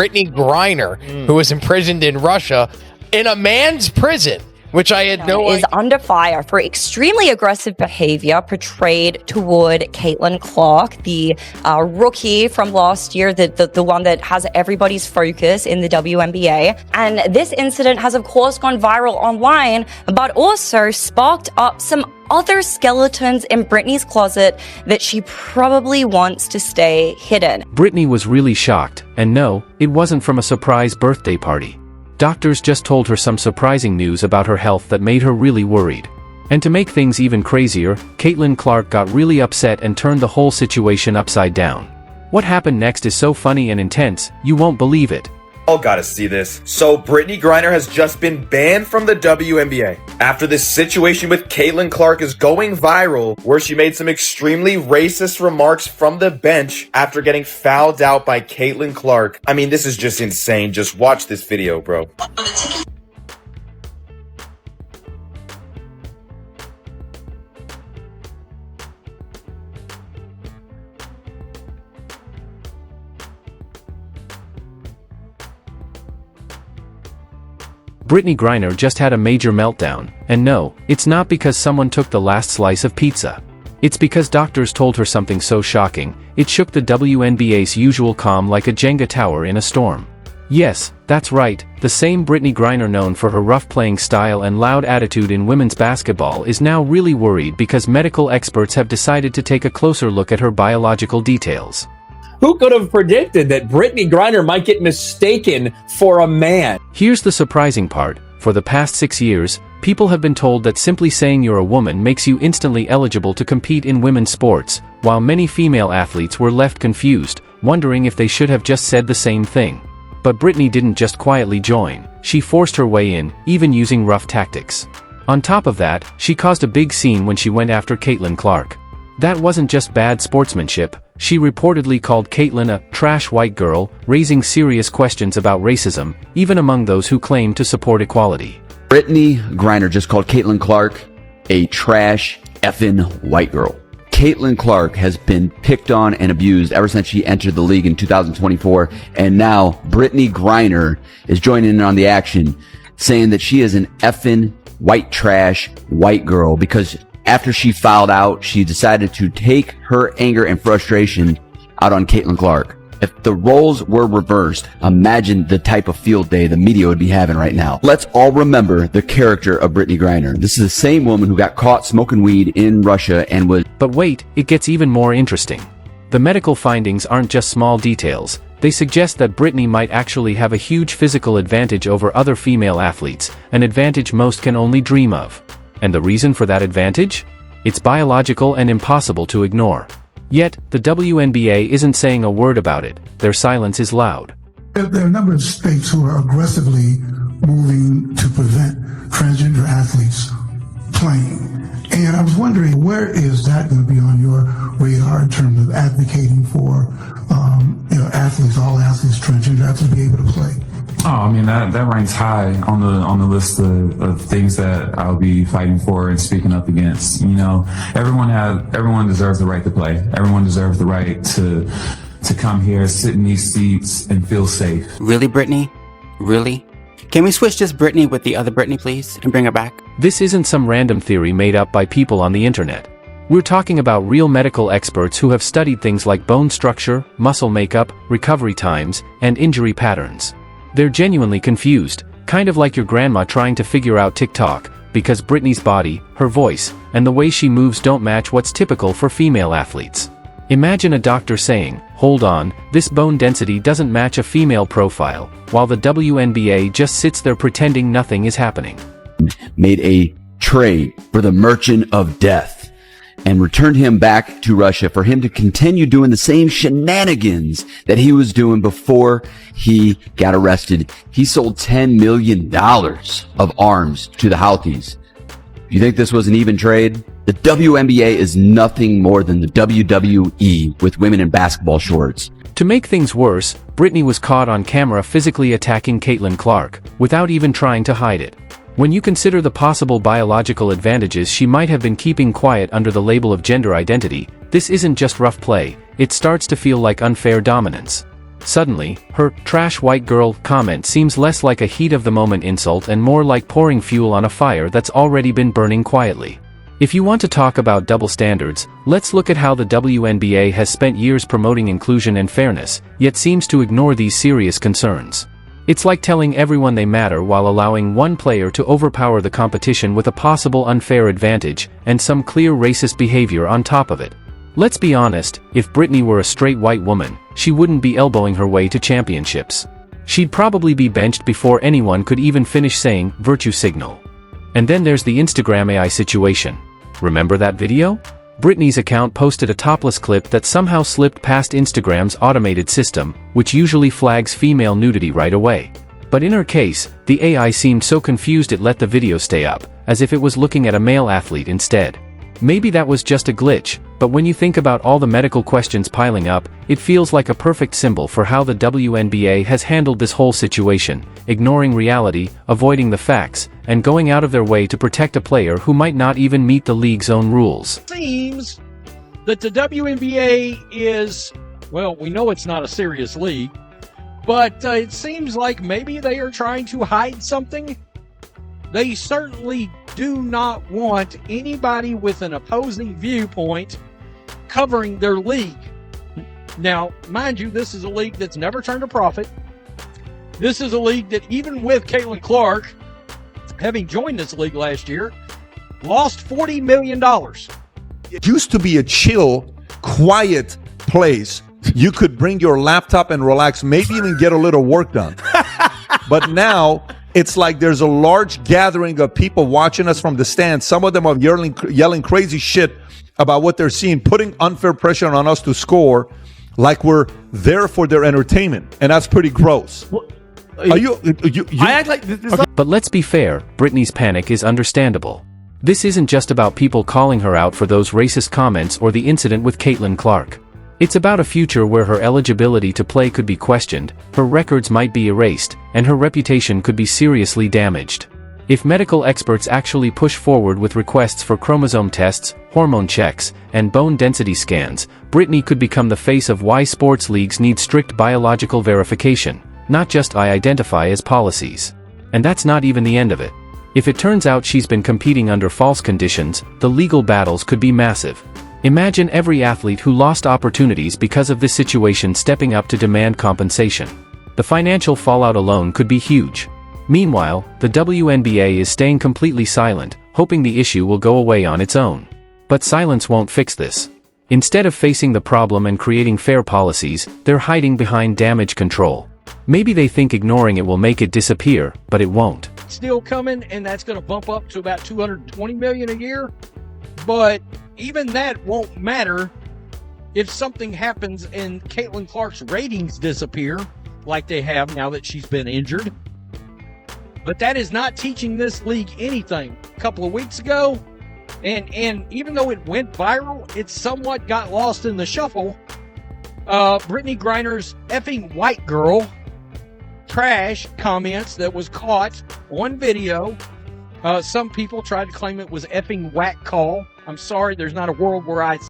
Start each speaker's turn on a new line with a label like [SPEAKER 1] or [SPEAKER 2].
[SPEAKER 1] Brittney Griner, who was imprisoned in Russia in a man's prison, which I had no idea.
[SPEAKER 2] Is under fire for extremely aggressive behavior portrayed toward Caitlin Clark, the rookie from last year, the one that has everybody's focus in the WNBA. And this incident has, of course, gone viral online, but also sparked up some other skeletons in Brittney's closet that she probably wants to stay hidden.
[SPEAKER 3] Brittney was really shocked, and no, it wasn't from a surprise birthday party. Doctors just told her some surprising news about her health that made her really worried. And to make things even crazier, Caitlin Clark got really upset and turned the whole situation upside down. What happened next is so funny and intense, you won't believe it.
[SPEAKER 4] All gotta see this. So Brittney Griner has just been banned from the WNBA after this situation with Caitlin Clark is going viral, where she made some extremely racist remarks from the bench after getting fouled out by Caitlin Clark. I mean, this is just insane. Just watch this video, bro.
[SPEAKER 3] Brittney Griner just had a major meltdown, and no, it's not because someone took the last slice of pizza. It's because doctors told her something so shocking, it shook the WNBA's usual calm like a Jenga tower in a storm. Yes, that's right, the same Brittney Griner known for her rough playing style and loud attitude in women's basketball is now really worried because medical experts have decided to take a closer look at her biological details.
[SPEAKER 5] Who could have predicted that Brittney Griner might get mistaken for a man?
[SPEAKER 3] Here's the surprising part. For the past 6 years, people have been told that simply saying you're a woman makes you instantly eligible to compete in women's sports, while many female athletes were left confused, wondering if they should have just said the same thing. But Brittney didn't just quietly join, she forced her way in, even using rough tactics. On top of that, she caused a big scene when she went after Caitlin Clark. That wasn't just bad sportsmanship, she reportedly called Caitlin a trash white girl, raising serious questions about racism, even among those who claim to support equality.
[SPEAKER 6] Brittney Griner just called Caitlin Clark a trash effing white girl. Caitlin Clark has been picked on and abused ever since she entered the league in 2024, and now Brittney Griner is joining in on the action, saying that she is an effing white trash white girl because after she fouled out, she decided to take her anger and frustration out on Caitlin Clark. If the roles were reversed, imagine the type of field day the media would be having right now. Let's all remember the character of Brittney Griner. This is the same woman who got caught smoking weed in Russia and was...
[SPEAKER 3] But wait, it gets even more interesting. The medical findings aren't just small details. They suggest that Brittney might actually have a huge physical advantage over other female athletes, an advantage most can only dream of. And the reason for that advantage? It's biological and impossible to ignore. Yet, the WNBA isn't saying a word about it. Their silence is loud.
[SPEAKER 7] There are a number of states who are aggressively moving to prevent transgender athletes playing. And I was wondering, where is that going to be on your radar in terms of advocating for athletes, all athletes, transgender athletes to be able to play?
[SPEAKER 8] Oh, I mean, that ranks high on the list of things that I'll be fighting for and speaking up against. You know, everyone deserves the right to play. Everyone deserves the right to come here, sit in these seats, and feel safe.
[SPEAKER 9] Really, Brittney? Really? Can we switch this Brittney with the other Brittney, please, and bring her back?
[SPEAKER 3] This isn't some random theory made up by people on the internet. We're talking about real medical experts who have studied things like bone structure, muscle makeup, recovery times, and injury patterns. They're genuinely confused, kind of like your grandma trying to figure out TikTok, because Brittney's body, her voice, and the way she moves don't match what's typical for female athletes. Imagine a doctor saying, "Hold on, this bone density doesn't match a female profile," while the WNBA just sits there pretending nothing is happening.
[SPEAKER 6] Made a trade for the Merchant of Death and returned him back to Russia for him to continue doing the same shenanigans that he was doing before he got arrested. He sold $10 million of arms to the Houthis. You think this was an even trade? The WNBA is nothing more than the WWE with women in basketball shorts.
[SPEAKER 3] To make things worse, Brittney was caught on camera physically attacking Caitlin Clark, without even trying to hide it. When you consider the possible biological advantages she might have been keeping quiet under the label of gender identity, this isn't just rough play, it starts to feel like unfair dominance. Suddenly, her "trash white girl" comment seems less like a heat-of-the-moment insult and more like pouring fuel on a fire that's already been burning quietly. If you want to talk about double standards, let's look at how the WNBA has spent years promoting inclusion and fairness, yet seems to ignore these serious concerns. It's like telling everyone they matter while allowing one player to overpower the competition with a possible unfair advantage, and some clear racist behavior on top of it. Let's be honest, if Brittney were a straight white woman, she wouldn't be elbowing her way to championships. She'd probably be benched before anyone could even finish saying "virtue signal." And then there's the Instagram AI situation. Remember that video? Brittney's account posted a topless clip that somehow slipped past Instagram's automated system, which usually flags female nudity right away. But in her case, the AI seemed so confused it let the video stay up, as if it was looking at a male athlete instead. Maybe that was just a glitch, but when you think about all the medical questions piling up, it feels like a perfect symbol for how the WNBA has handled this whole situation, ignoring reality, avoiding the facts, and going out of their way to protect a player who might not even meet the league's own rules.
[SPEAKER 10] Seems that the WNBA is, well, we know it's not a serious league, but it seems like maybe they are trying to hide something. They certainly do not want anybody with an opposing viewpoint covering their league. Now, mind you, this is a league that's never turned a profit. This is a league that, even with Caitlin Clark having joined this league last year, lost $40 million.
[SPEAKER 11] It used to be a chill, quiet place. You could bring your laptop and relax, maybe even get a little work done. But now it's like there's a large gathering of people watching us from the stands. Some of them are yelling crazy shit about what they're seeing, putting unfair pressure on us to score like we're there for their entertainment. And that's pretty gross.
[SPEAKER 12] I act like this.
[SPEAKER 3] Okay. But let's be fair, Brittney's panic is understandable. This isn't just about people calling her out for those racist comments or the incident with Caitlin Clark. It's about a future where her eligibility to play could be questioned, her records might be erased, and her reputation could be seriously damaged. If medical experts actually push forward with requests for chromosome tests, hormone checks, and bone density scans, Brittney could become the face of why sports leagues need strict biological verification, not just identify as policies. And that's not even the end of it. If it turns out she's been competing under false conditions, the legal battles could be massive. Imagine every athlete who lost opportunities because of this situation stepping up to demand compensation. The financial fallout alone could be huge. Meanwhile, the WNBA is staying completely silent, hoping the issue will go away on its own. But silence won't fix this. Instead of facing the problem and creating fair policies, they're hiding behind damage control. Maybe they think ignoring it will make it disappear, but it won't.
[SPEAKER 10] Still coming, and that's going to bump up to about $220 million a year. But even that won't matter if something happens and Caitlin Clark's ratings disappear, like they have now that she's been injured. But that is not teaching this league anything. A couple of weeks ago, and even though it went viral, it somewhat got lost in the shuffle. Brittney Griner's effing white girl trash comments that was caught on video. Some people tried to claim it was effing whack call. I'm sorry, there's not a world where I